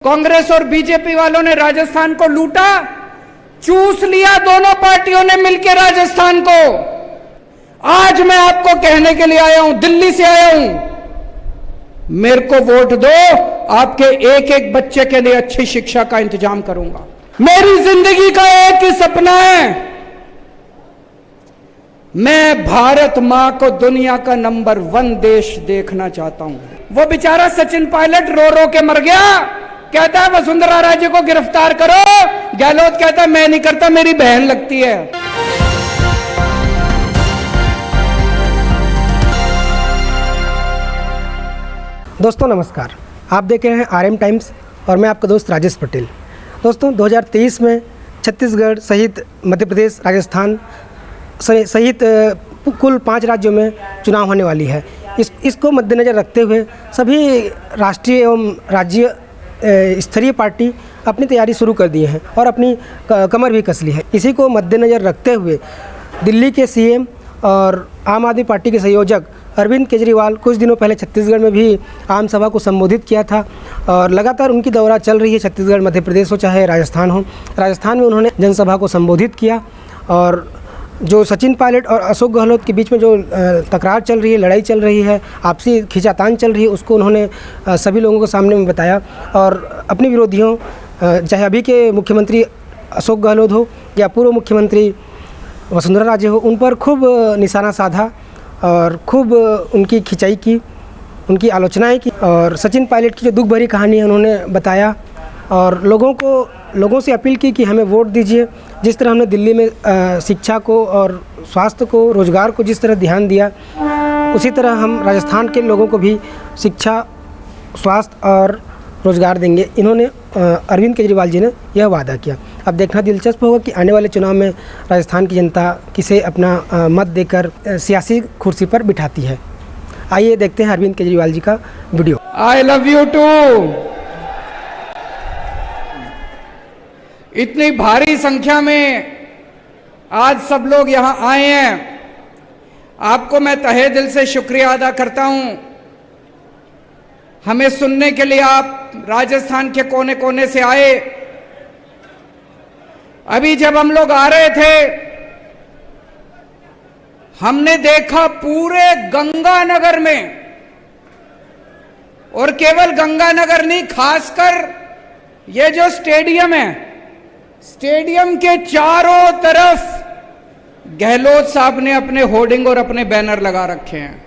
कांग्रेस और बीजेपी वालों ने राजस्थान को लूटा, चूस लिया दोनों पार्टियों ने मिलकर राजस्थान को। आज मैं आपको कहने के लिए आया हूं, दिल्ली से आया हूं, मेरे को वोट दो, आपके एक एक बच्चे के लिए अच्छी शिक्षा का इंतजाम करूंगा। मेरी जिंदगी का एक ही सपना है, मैं भारत मां को दुनिया का नंबर 1 देश देखना चाहता हूं। वो बेचारा सचिन पायलट रो रो के मर गया, कहता है वसुंधरा राजे को गिरफ्तार करो, गहलोत कहता है मैं नहीं करता, मेरी बहन लगती है। दोस्तों नमस्कार, आप देख रहे हैं RM टाइम्स और मैं आपका दोस्त राजेश पटेल। दोस्तों 2023 में छत्तीसगढ़ सहित मध्य प्रदेश, राजस्थान सहित कुल 5 राज्यों में चुनाव होने वाली है। इसको मद्देनज़र रखते हुए सभी राष्ट्रीय एवं राज्य स्तरीय पार्टी अपनी तैयारी शुरू कर दी है और अपनी कमर भी कस ली है। इसी को मद्देनज़र रखते हुए दिल्ली के CM और आम आदमी पार्टी के संयोजक अरविंद केजरीवाल कुछ दिनों पहले छत्तीसगढ़ में भी आम सभा को संबोधित किया था और लगातार उनकी दौरा चल रही है, छत्तीसगढ़, मध्य प्रदेश हो चाहे राजस्थान हो। राजस्थान में उन्होंने जनसभा को संबोधित किया और जो सचिन पायलट और अशोक गहलोत के बीच में जो तकरार चल रही है, लड़ाई चल रही है, आपसी खींचातान चल रही है, उसको उन्होंने सभी लोगों के सामने में बताया और अपने विरोधियों, चाहे अभी के मुख्यमंत्री अशोक गहलोत हो या पूर्व मुख्यमंत्री वसुंधरा राजे हो, उन पर खूब निशाना साधा और खूब उनकी खिंचाई की, उनकी आलोचनाएं की और सचिन पायलट की जो दुख भरी कहानी है उन्होंने बताया और लोगों से अपील की कि हमें वोट दीजिए। जिस तरह हमने दिल्ली में शिक्षा को और स्वास्थ्य को, रोजगार को जिस तरह ध्यान दिया, उसी तरह हम राजस्थान के लोगों को भी शिक्षा, स्वास्थ्य और रोजगार देंगे। इन्होंने अरविंद केजरीवाल जी ने यह वादा किया। अब देखना दिलचस्प होगा कि आने वाले चुनाव में राजस्थान की जनता किसे अपना मत देकर सियासी कुर्सी पर बिठाती है। आइए देखते हैं अरविंद केजरीवाल जी का वीडियो। I love you too. इतनी भारी संख्या में आज सब लोग यहां आए हैं, आपको मैं तहे दिल से शुक्रिया अदा करता हूं। हमें सुनने के लिए आप राजस्थान के कोने कोने से आए। अभी जब हम लोग आ रहे थे, हमने देखा पूरे गंगानगर में, और केवल गंगानगर नहीं, खासकर ये जो स्टेडियम है, स्टेडियम के चारों तरफ गहलोत साहब ने अपने होर्डिंग और अपने बैनर लगा रखे हैं।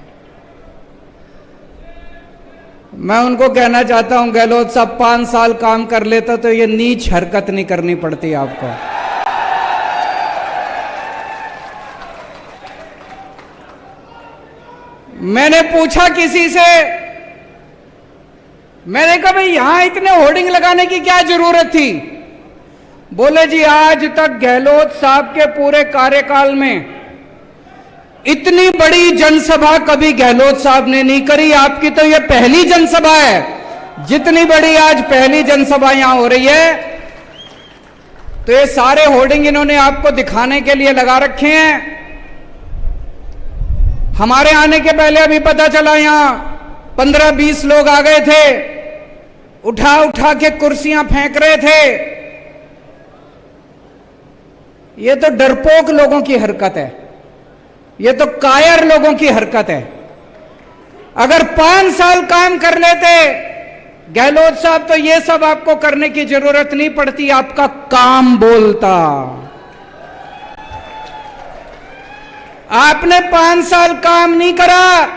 मैं उनको कहना चाहता हूं, गहलोत साहब 5 साल काम कर लेता तो ये नीच हरकत नहीं करनी पड़ती आपको। मैंने पूछा किसी से, मैंने कहा भाई यहां इतने होर्डिंग लगाने की क्या जरूरत थी? बोले जी आज तक गहलोत साहब के पूरे कार्यकाल में इतनी बड़ी जनसभा कभी गहलोत साहब ने नहीं करी, आपकी तो ये पहली जनसभा है। जितनी बड़ी आज पहली जनसभा यहां हो रही है, तो ये सारे होर्डिंग इन्होंने आपको दिखाने के लिए लगा रखे हैं। हमारे आने के पहले अभी पता चला यहां 15-20 लोग आ गए थे, उठा उठा के कुर्सियां फेंक रहे थे। ये तो डरपोक लोगों की हरकत है, ये तो कायर लोगों की हरकत है। अगर 5 साल काम कर लेते गहलोत साहब तो ये सब आपको करने की जरूरत नहीं पड़ती, आपका काम बोलता। आपने 5 साल काम नहीं करा,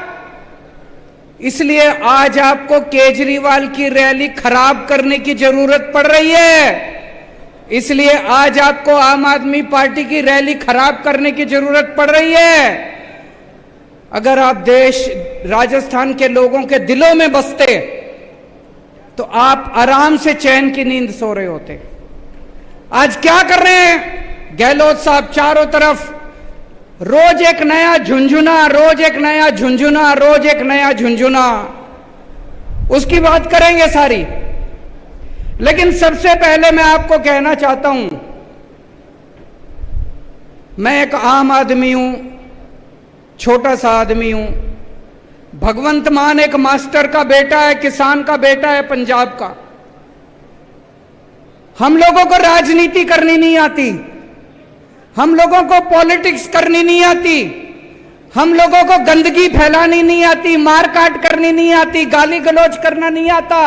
इसलिए आज आपको केजरीवाल की रैली खराब करने की जरूरत पड़ रही है। इसलिए आज आपको आम आदमी पार्टी की रैली खराब करने की जरूरत पड़ रही है। अगर आप राजस्थान के लोगों के दिलों में बसते तो आप आराम से चैन की नींद सो रहे होते। आज क्या कर रहे हैं गहलोत साहब? चारों तरफ रोज एक नया झुंझुना, रोज एक नया झुंझुना, रोज एक नया झुंझुना, उसकी बात करेंगे सारी। लेकिन सबसे पहले मैं आपको कहना चाहता हूं, मैं एक आम आदमी हूं, छोटा सा आदमी हूं। भगवंत मान एक मास्टर का बेटा है, किसान का बेटा है पंजाब का। हम लोगों को राजनीति करनी नहीं आती, हम लोगों को पॉलिटिक्स करनी नहीं आती, हम लोगों को गंदगी फैलानी नहीं आती, मारकाट करनी नहीं आती, गाली गलौज करना नहीं आता,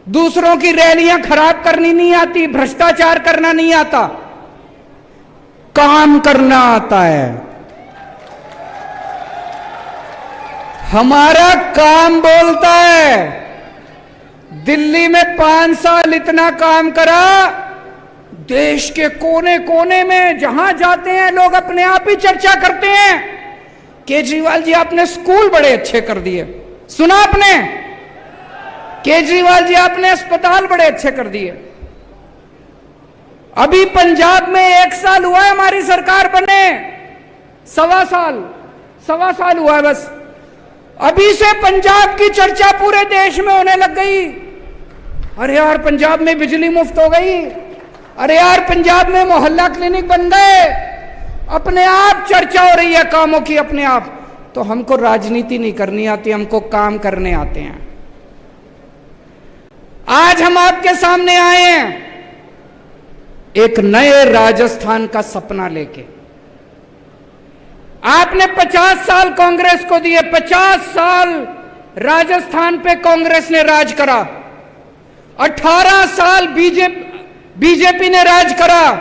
दूसरों की रैलियां खराब करनी नहीं आती, भ्रष्टाचार करना नहीं आता, काम करना आता है। हमारा काम बोलता है। दिल्ली में 5 साल इतना काम करा, देश के कोने कोने में जहां जाते हैं लोग अपने आप ही चर्चा करते हैं, केजरीवाल जी आपने स्कूल बड़े अच्छे कर दिए। सुना आपने? केजरीवाल जी आपने अस्पताल बड़े अच्छे कर दिए। अभी पंजाब में 1 साल हुआ है हमारी सरकार बने, सवा साल हुआ है बस। अभी से पंजाब की चर्चा पूरे देश में होने लग गई। अरे यार पंजाब में बिजली मुफ्त हो गई, अरे यार पंजाब में मोहल्ला क्लिनिक बन गए, अपने आप चर्चा हो रही है कामों की अपने आप। तो हमको राजनीति नहीं करनी आती, हमको काम करने आते हैं। आज हम आपके सामने आए हैं एक नए राजस्थान का सपना लेके। आपने 50 साल कांग्रेस को दिए, 50 साल राजस्थान पे कांग्रेस ने राज करा, 18 साल बीजेपी ने राज करा।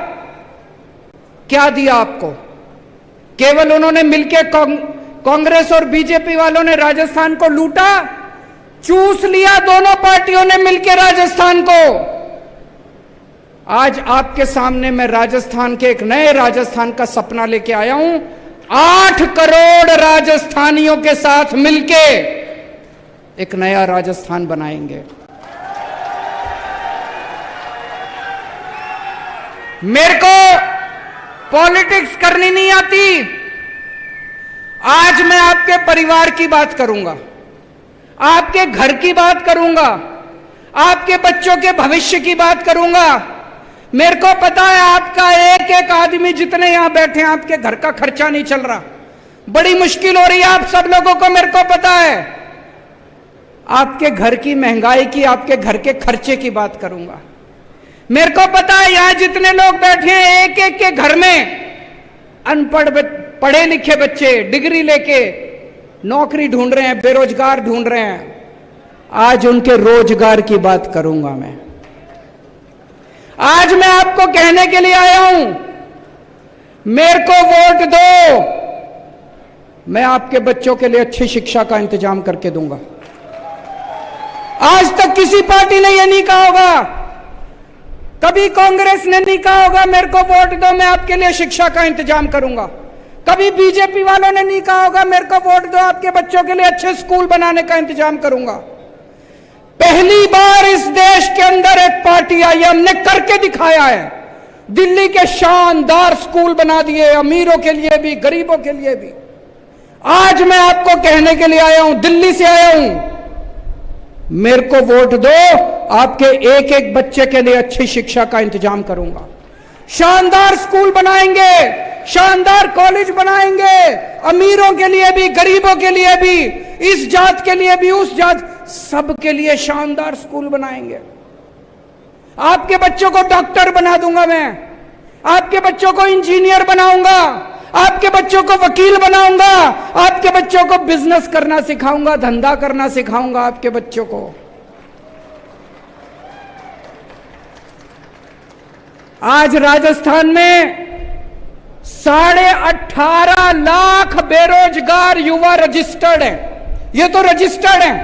क्या दिया आपको? केवल उन्होंने मिलकर कांग्रेस और बीजेपी वालों ने राजस्थान को लूटा, चूस लिया दोनों पार्टियों ने मिलकर राजस्थान को। आज आपके सामने मैं राजस्थान के एक नए राजस्थान का सपना लेके आया हूं। 8 करोड़ राजस्थानियों के साथ मिलके एक नया राजस्थान बनाएंगे। मेरे को पॉलिटिक्स करनी नहीं आती। आज मैं आपके परिवार की बात करूंगा, आपके घर की बात करूंगा, आपके बच्चों के भविष्य की बात करूंगा। मेरे को पता है आपका एक एक आदमी जितने यहां बैठे हैं, आपके घर का खर्चा नहीं चल रहा, बड़ी मुश्किल हो रही है आप सब लोगों को, मेरे को पता है। आपके घर की महंगाई की, आपके घर के खर्चे की बात करूंगा। मेरे को पता है यहां जितने लोग बैठे हैं, एक एक के घर में अनपढ़ पढ़े लिखे बच्चे डिग्री लेके नौकरी ढूंढ रहे हैं, बेरोजगार ढूंढ रहे हैं। आज उनके रोजगार की बात करूंगा मैं। आज मैं आपको कहने के लिए आया हूं, मेरे को वोट दो, मैं आपके बच्चों के लिए अच्छी शिक्षा का इंतजाम करके दूंगा। आज तक किसी पार्टी ने यह नहीं कहा होगा, कभी कांग्रेस ने नहीं कहा होगा मेरे को वोट दो मैं आपके लिए शिक्षा का इंतजाम करूंगा। कभी बीजेपी वालों ने नहीं कहा होगा मेरे को वोट दो आपके बच्चों के लिए अच्छे स्कूल बनाने का इंतजाम करूंगा। पहली बार इस देश के अंदर एक पार्टी आई, हमने करके दिखाया है। दिल्ली के शानदार स्कूल बना दिए, अमीरों के लिए भी गरीबों के लिए भी। आज मैं आपको कहने के लिए आया हूं, दिल्ली से आया हूं, मेरे को वोट दो, आपके एक एक बच्चे के लिए अच्छी शिक्षा का इंतजाम करूंगा। शानदार स्कूल बनाएंगे, शानदार कॉलेज बनाएंगे, अमीरों के लिए भी गरीबों के लिए भी, इस जात के लिए भी उस जात, सबके लिए शानदार स्कूल बनाएंगे। आपके बच्चों को डॉक्टर बना दूंगा मैं, आपके बच्चों को इंजीनियर बनाऊंगा, आपके बच्चों को वकील बनाऊंगा, आपके बच्चों को बिजनेस करना सिखाऊंगा, धंधा करना सिखाऊंगा आपके बच्चों को। आज राजस्थान में 18.5 लाख बेरोजगार युवा रजिस्टर्ड हैं। ये तो रजिस्टर्ड हैं,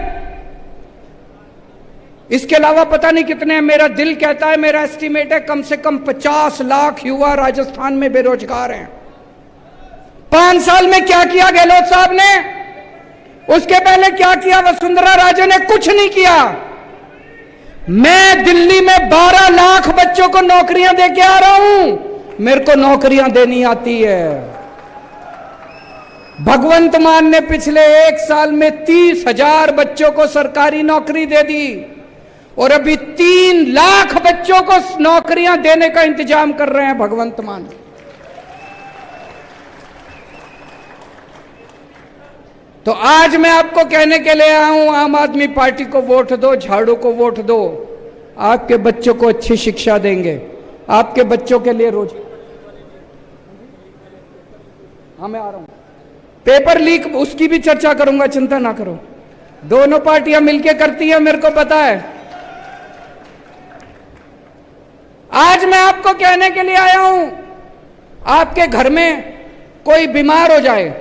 इसके अलावा पता नहीं कितने हैं। मेरा दिल कहता है, मेरा एस्टीमेट है कम से कम 50 लाख युवा राजस्थान में बेरोजगार हैं। 5 साल में क्या किया गहलोत साहब ने? उसके पहले क्या किया वसुंधरा राजे ने? कुछ नहीं किया। मैं दिल्ली में 12 लाख बच्चों को नौकरियां देके आ रहा हूं, मेरे को नौकरियां देनी आती है। भगवंत मान ने पिछले 1 साल में 30,000 बच्चों को सरकारी नौकरी दे दी और अभी 3 लाख बच्चों को नौकरियां देने का इंतजाम कर रहे हैं भगवंत मान। तो आज मैं आपको कहने के लिए आया हूं, आम आदमी पार्टी को वोट दो, झाड़ू को वोट दो। आपके बच्चों को अच्छी शिक्षा देंगे, आपके बच्चों के लिए रोज। हाँ मैं आ रहा हूं, पेपर लीक उसकी भी चर्चा करूंगा, चिंता ना करो। दोनों पार्टियां मिलके करती है, मेरे को पता है। आज मैं आपको कहने के लिए आया हूं, आपके घर में कोई बीमार हो जाए,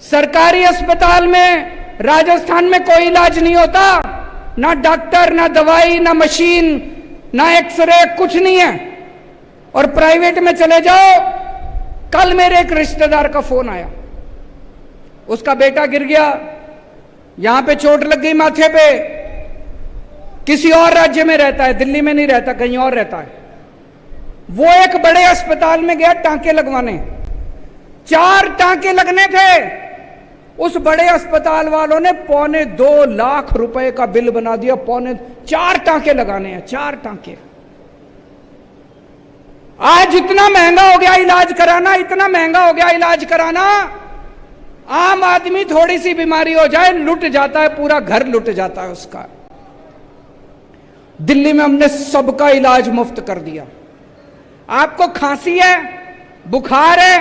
सरकारी अस्पताल में राजस्थान में कोई इलाज नहीं होता, ना डॉक्टर, ना दवाई, ना मशीन, ना एक्सरे, कुछ नहीं है। और प्राइवेट में चले जाओ। कल मेरे एक रिश्तेदार का फोन आया, उसका बेटा गिर गया, यहां पे चोट लग गई माथे पे, किसी और राज्य में रहता है, दिल्ली में नहीं रहता, कहीं और रहता है। वो एक बड़े अस्पताल में गया टांके लगवाने, 4 टांके लगने थे। उस बड़े अस्पताल वालों ने 2.25 लाख रुपए का बिल बना दिया, 4 टांके लगाने हैं, 4 टांके। आज इतना महंगा हो गया इलाज कराना, इतना महंगा हो गया इलाज कराना। आम आदमी थोड़ी सी बीमारी हो जाए लुट जाता है, पूरा घर लुट जाता है उसका। दिल्ली में हमने सबका इलाज मुफ्त कर दिया। आपको खांसी है, बुखार है,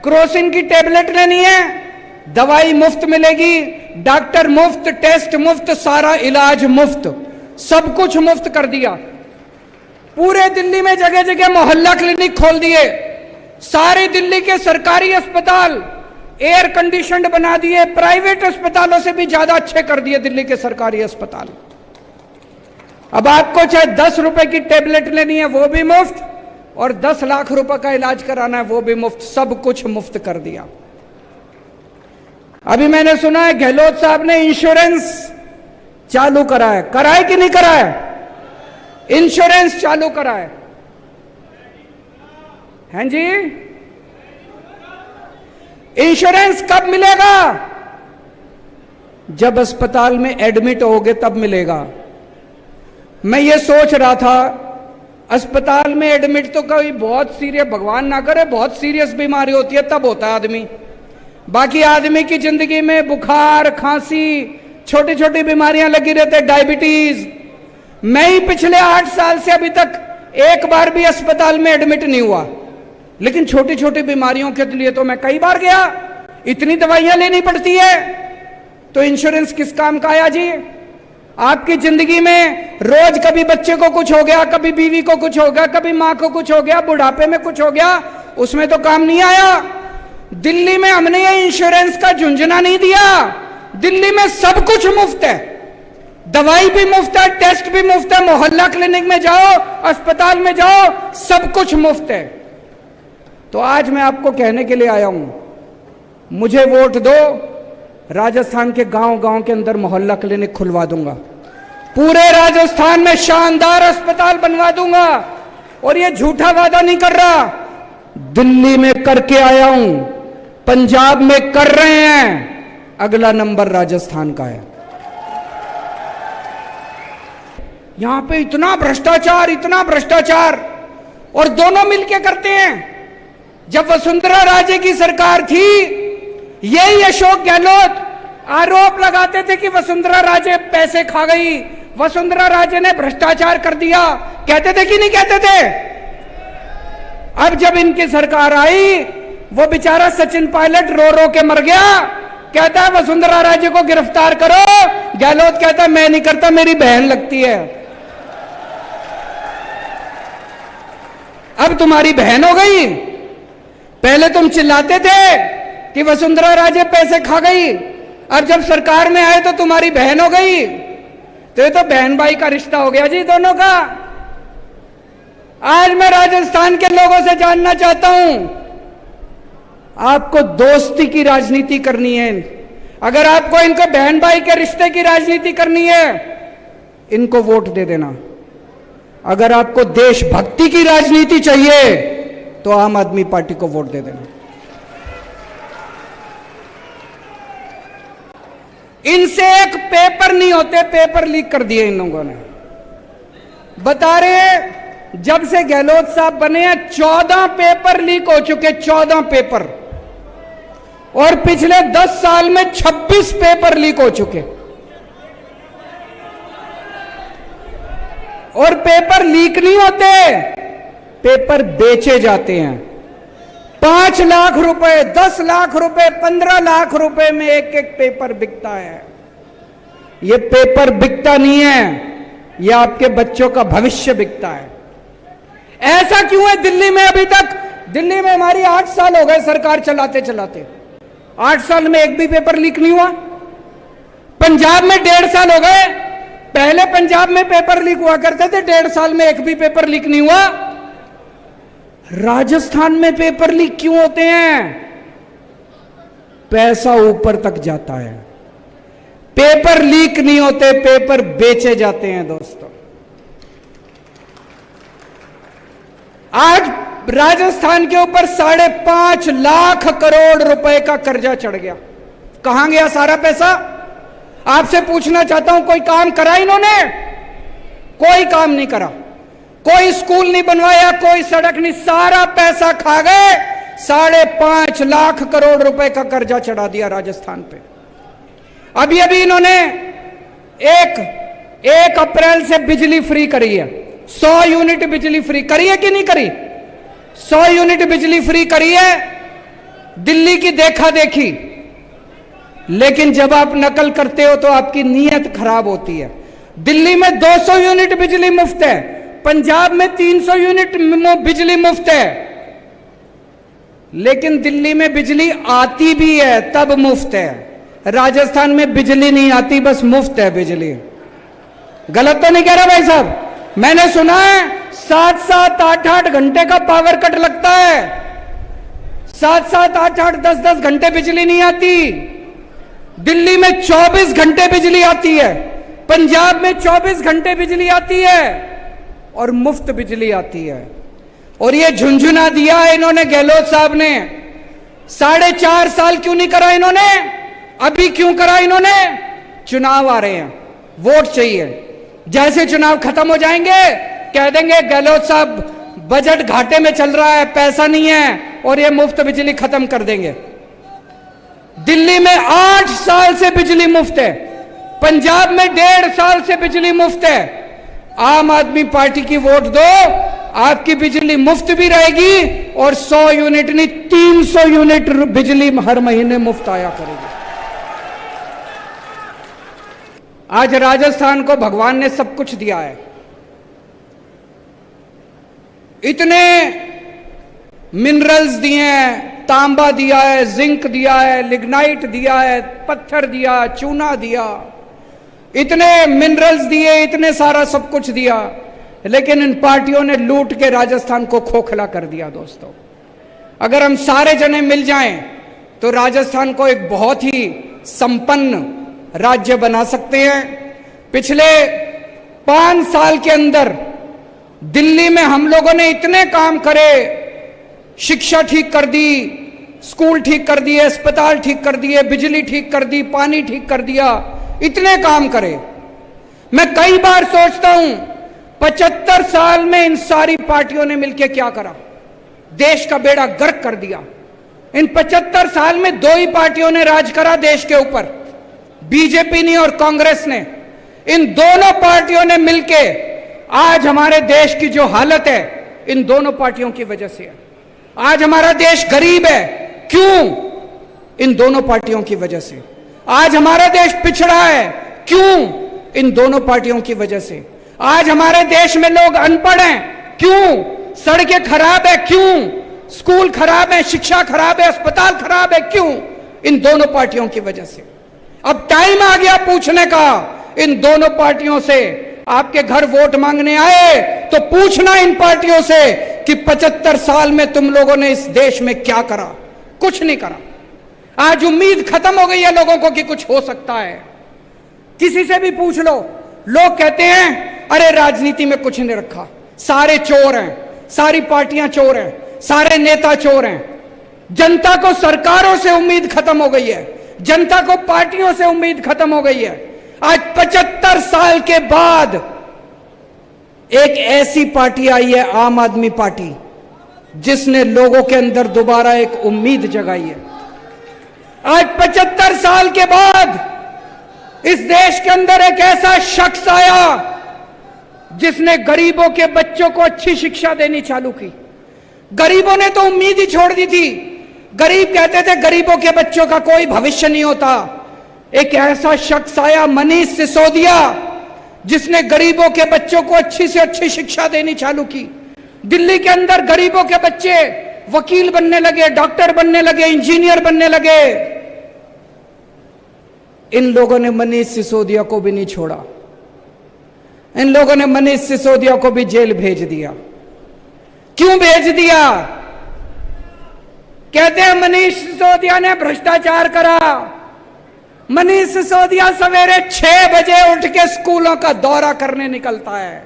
क्रोसिन की टेबलेट लेनी है, दवाई मुफ्त मिलेगी, डॉक्टर मुफ्त, टेस्ट मुफ्त, सारा इलाज मुफ्त, सब कुछ मुफ्त कर दिया। पूरे दिल्ली में जगह जगह मोहल्ला क्लिनिक खोल दिए, सारे दिल्ली के सरकारी अस्पताल एयर कंडीशनड बना दिए, प्राइवेट अस्पतालों से भी ज्यादा अच्छे कर दिए दिल्ली के सरकारी अस्पताल। अब आपको चाहे 10 रुपए की टेबलेट लेनी है वो भी मुफ्त, और 10 लाख रुपए का इलाज कराना है वो भी मुफ्त, सब कुछ मुफ्त कर दिया। अभी मैंने सुना है गहलोत साहब ने इंश्योरेंस चालू करा है, कराए कि नहीं कराए? इंश्योरेंस चालू करा है, हैं जी? इंश्योरेंस कब मिलेगा? जब अस्पताल में एडमिट होगे तब मिलेगा। मैं ये सोच रहा था, अस्पताल में एडमिट तो कोई बहुत सीरियस, भगवान ना करे बहुत सीरियस बीमारी होती है तब होता है आदमी, बाकी आदमी की जिंदगी में बुखार, खांसी, छोटी छोटी बीमारियां लगी रहती है, डायबिटीज। मैं ही पिछले 8 साल से अभी तक एक बार भी अस्पताल में एडमिट नहीं हुआ, लेकिन छोटी छोटी बीमारियों के लिए तो मैं कई बार गया। इतनी दवाइयां लेनी पड़ती है, तो इंश्योरेंस किस काम का आया जी? आपकी जिंदगी में रोज कभी बच्चे को कुछ हो गया, कभी बीवी को कुछ हो गया, कभी मां को कुछ हो गया, बुढ़ापे में कुछ हो गया, उसमें तो काम नहीं आया। दिल्ली में हमने ये इंश्योरेंस का झुंझुना नहीं दिया। दिल्ली में सब कुछ मुफ्त है, दवाई भी मुफ्त है, टेस्ट भी मुफ्त है, मोहल्ला क्लिनिक में जाओ, अस्पताल में जाओ, सब कुछ मुफ्त है। तो आज मैं आपको कहने के लिए आया हूं, मुझे वोट दो, राजस्थान के गांव गांव के अंदर मोहल्ला क्लिनिक खुलवा दूंगा, पूरे राजस्थान में शानदार अस्पताल बनवा दूंगा। और ये झूठा वादा नहीं कर रहा, दिल्ली में करके आया हूं, पंजाब में कर रहे हैं, अगला नंबर राजस्थान का है। यहां पे इतना भ्रष्टाचार, इतना भ्रष्टाचार, और दोनों मिलके करते हैं। जब वसुंधरा राजे की सरकार थी, यही अशोक गहलोत आरोप लगाते थे कि वसुंधरा राजे पैसे खा गई, वसुंधरा राजे ने भ्रष्टाचार कर दिया, कहते थे कि नहीं कहते थे? अब जब इनकी सरकार आई, वो बेचारा सचिन पायलट रो रो के मर गया, कहता है वसुंधरा राजे को गिरफ्तार करो, गहलोत कहता है मैं नहीं करता, मेरी बहन लगती है। अब तुम्हारी बहन हो गई। पहले तुम चिल्लाते थे कि वसुंधरा राजे पैसे खा गई, अब जब सरकार में आए तो तुम्हारी बहन हो गई। तो ये तो बहन भाई का रिश्ता हो गया जी दोनों का। आज मैं राजस्थान के लोगों से जानना चाहता हूं, आपको दोस्ती की राजनीति करनी है, अगर आपको इनको बहन भाई के रिश्ते की राजनीति करनी है, इनको वोट दे देना। अगर आपको देशभक्ति की राजनीति चाहिए तो आम आदमी पार्टी को वोट दे देना। इनसे एक पेपर नहीं होते, पेपर लीक कर दिए इन लोगों ने। बता रहे जब से गहलोत साहब बने हैं 14 पेपर लीक हो चुके, 14 पेपर, और पिछले 10 साल में 26 पेपर लीक हो चुके। और पेपर लीक नहीं होते, पेपर बेचे जाते हैं। 5 लाख रुपए, 10 लाख रुपए, 15 लाख रुपए में एक एक पेपर बिकता है। ये पेपर बिकता नहीं है, ये आपके बच्चों का भविष्य बिकता है। ऐसा क्यों है दिल्ली में? अभी तक दिल्ली में हमारी 8 साल हो गए सरकार चलाते चलाते, 8 साल में एक भी पेपर लीक नहीं हुआ। पंजाब में 1.5 साल हो गए, पहले पंजाब में पेपर लीक हुआ करते थे, 1.5 साल में एक भी पेपर लीक नहीं हुआ। राजस्थान में पेपर लीक क्यों होते हैं? पैसा ऊपर तक जाता है। पेपर लीक नहीं होते, पेपर बेचे जाते हैं दोस्तों। आज राजस्थान के ऊपर 5.5 लाख करोड़ रुपए का कर्जा चढ़ गया। कहां गया सारा पैसा? आपसे पूछना चाहता हूं, कोई काम करा इन्होंने? कोई काम नहीं करा, कोई स्कूल नहीं बनवाया, कोई सड़क नहीं, सारा पैसा खा गए। 5.5 लाख करोड़ रुपए का कर्जा चढ़ा दिया राजस्थान पे। अभी अभी इन्होंने 1 अप्रैल से बिजली फ्री करी है, 100 यूनिट बिजली फ्री करी है कि नहीं करी? 100 यूनिट बिजली फ्री करी है, दिल्ली की देखा देखी। लेकिन जब आप नकल करते हो तो आपकी नीयत खराब होती है। दिल्ली में 200 यूनिट बिजली मुफ्त है, पंजाब में 300 यूनिट बिजली मुफ्त है। लेकिन दिल्ली में बिजली आती भी है तब मुफ्त है, राजस्थान में बिजली नहीं आती, बस मुफ्त है बिजली। गलत तो नहीं कह रहा भाई साहब? मैंने सुना है 7-7, 8-8 घंटे का पावर कट लगता है, 7-7, 8-8, 10-10 घंटे बिजली नहीं आती। दिल्ली में 24 घंटे बिजली आती है, पंजाब में 24 घंटे बिजली आती है और मुफ्त बिजली आती है। और ये झुंझुना दिया है इन्होंने, गहलोत साहब ने। 4.5 साल क्यों नहीं करा इन्होंने? अभी क्यों करा इन्होंने? चुनाव आ रहे हैं, वोट चाहिए। जैसे चुनाव खत्म हो जाएंगे कह देंगे गहलोत साहब बजट घाटे में चल रहा है, पैसा नहीं है, और ये मुफ्त बिजली खत्म कर देंगे। दिल्ली में 8 साल से बिजली मुफ्त है, पंजाब में 1.5 साल से बिजली मुफ्त है। आम आदमी पार्टी की वोट दो, आपकी बिजली मुफ्त भी रहेगी और 100 यूनिट नहीं 300 यूनिट बिजली हर महीने मुफ्त आया करेगी। आज राजस्थान को भगवान ने सब कुछ दिया है, इतने मिनरल्स दिए हैं, तांबा दिया है, जिंक दिया है, लिग्नाइट दिया है, पत्थर दिया, चूना दिया, इतने मिनरल्स दिए, इतने सारा सब कुछ दिया। लेकिन इन पार्टियों ने लूट के राजस्थान को खोखला कर दिया। दोस्तों, अगर हम सारे जने मिल जाएं तो राजस्थान को एक बहुत ही संपन्न राज्य बना सकते हैं। पिछले 5 साल के अंदर दिल्ली में हम लोगों ने इतने काम करे, शिक्षा ठीक कर दी, स्कूल ठीक कर दिए, अस्पताल ठीक कर दिए, बिजली ठीक कर दी, पानी ठीक कर दिया, इतने काम करे। मैं कई बार सोचता हूं 75 साल में इन सारी पार्टियों ने मिलकर क्या करा? देश का बेड़ा गर्क कर दिया। इन 75 साल में 2 ही पार्टियों ने राज करा देश के ऊपर, बीजेपी ने और कांग्रेस ने। इन दोनों पार्टियों ने मिलकर आज हमारे देश की जो हालत है इन दोनों पार्टियों की वजह से है। आज हमारा देश गरीब है, क्यों? इन दोनों पार्टियों की वजह से। आज हमारा देश पिछड़ा है, क्यों? इन दोनों पार्टियों की वजह से। आज हमारे देश में लोग अनपढ़ हैं, क्यों? सड़कें खराब है, क्यों? स्कूल खराब है, शिक्षा खराब है, अस्पताल खराब है, क्यों? इन दोनों पार्टियों की वजह से। अब टाइम आ गया पूछने का इन दोनों पार्टियों से। आपके घर वोट मांगने आए तो पूछना इन पार्टियों से कि 75 साल में तुम लोगों ने इस देश में क्या करा? कुछ नहीं करा। आज उम्मीद खत्म हो गई है लोगों को कि कुछ हो सकता है। किसी से भी पूछ लो, लोग कहते हैं अरे राजनीति में कुछ नहीं रखा, सारे चोर हैं, सारी पार्टियां चोर हैं, सारे नेता चोर हैं। जनता को सरकारों से उम्मीद खत्म हो गई है, जनता को पार्टियों से उम्मीद खत्म हो गई है। आज 75 साल के बाद एक ऐसी पार्टी आई है, आम आदमी पार्टी, जिसने लोगों के अंदर दोबारा एक उम्मीद जगाई है। आज 75 साल के बाद इस देश के अंदर एक ऐसा शख्स आया जिसने गरीबों के बच्चों को अच्छी शिक्षा देनी चालू की। गरीबों ने तो उम्मीद ही छोड़ दी थी। गरीब कहते थे गरीबों के बच्चों का कोई भविष्य नहीं होता। एक ऐसा शख्स आया, मनीष सिसोदिया, जिसने गरीबों के बच्चों को अच्छी से अच्छी शिक्षा देनी चालू की। दिल्ली के अंदर गरीबों के बच्चे वकील बनने लगे, डॉक्टर बनने लगे, इंजीनियर बनने लगे। इन लोगों ने मनीष सिसोदिया को भी नहीं छोड़ा। इन लोगों ने मनीष सिसोदिया को भी जेल भेज दिया। क्यों भेज दिया? कहते हैं मनीष सिसोदिया ने भ्रष्टाचार करा। मनीष सिसोदिया सवेरे 6 बजे उठ के स्कूलों का दौरा करने निकलता है।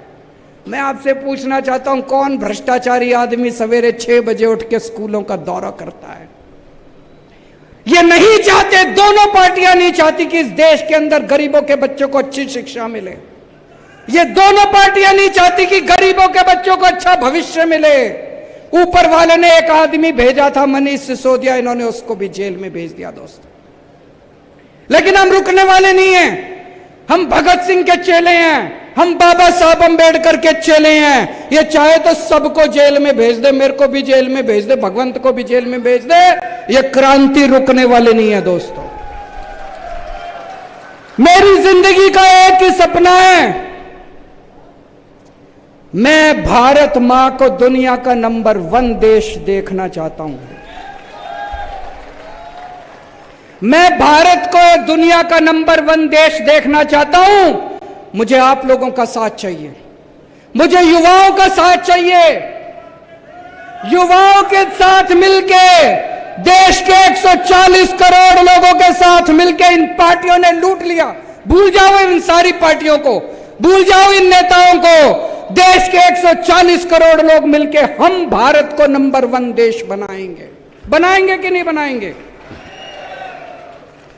मैं आपसे पूछना चाहता हूं, कौन भ्रष्टाचारी आदमी सवेरे 6 बजे उठ के स्कूलों का दौरा करता है? ये नहीं चाहते, दोनों पार्टियां नहीं चाहती कि इस देश के अंदर गरीबों के बच्चों को अच्छी शिक्षा मिले। ये दोनों पार्टियां नहीं चाहती कि गरीबों के बच्चों को अच्छा भविष्य मिले। ऊपर वाले ने एक आदमी भेजा था, मनीष सिसोदिया, इन्होंने उसको भी जेल में भेज दिया दोस्तों। लेकिन हम रुकने वाले नहीं हैं। हम भगत सिंह के चेले हैं, हम बाबा साहब अम्बेडकर के चेले हैं। ये चाहे तो सबको जेल में भेज दे, मेरे को भी जेल में भेज दे, भगवंत को भी जेल में भेज दे, ये क्रांति रुकने वाले नहीं है दोस्तों। मेरी जिंदगी का एक ही सपना है, मैं भारत मां को दुनिया का नंबर 1 देश देखना चाहता हूं। मैं भारत को दुनिया का नंबर 1 देश देखना चाहता हूं। मुझे आप लोगों का साथ चाहिए, मुझे युवाओं का साथ चाहिए। युवाओं के साथ मिलके, देश के 140 करोड़ लोगों के साथ मिलके इन पार्टियों ने लूट लिया। भूल जाओ इन सारी पार्टियों को, भूल जाओ इन नेताओं को। देश के 140 करोड़ लोग मिलके हम भारत को नंबर 1 देश बनाएंगे। बनाएंगे कि नहीं बनाएंगे?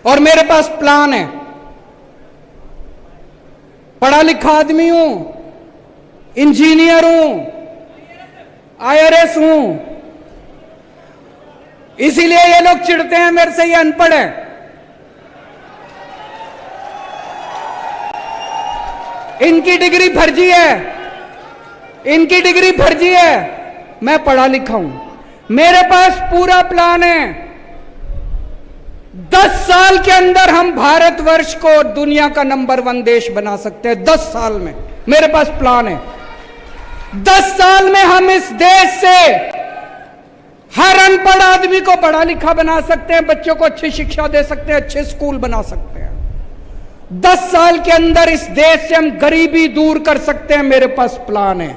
और मेरे पास प्लान है। पढ़ा लिखा आदमी हूं, इंजीनियर हूं, IRS हूं। इसीलिए ये लोग चिढ़ते हैं मेरे से, ये अनपढ़ है। इनकी डिग्री फर्जी है, इनकी डिग्री फर्जी है। मैं पढ़ा लिखा हूं, मेरे पास पूरा प्लान है। 10 साल के अंदर हम भारतवर्ष को दुनिया का नंबर 1 देश बना सकते हैं। 10 साल में मेरे पास प्लान है। 10 साल में हम इस देश से हर अनपढ़ आदमी को पढ़ा लिखा बना सकते हैं, बच्चों को अच्छी शिक्षा दे सकते हैं, अच्छे स्कूल बना सकते हैं। 10 साल के अंदर इस देश से हम गरीबी दूर कर सकते हैं। मेरे पास प्लान है।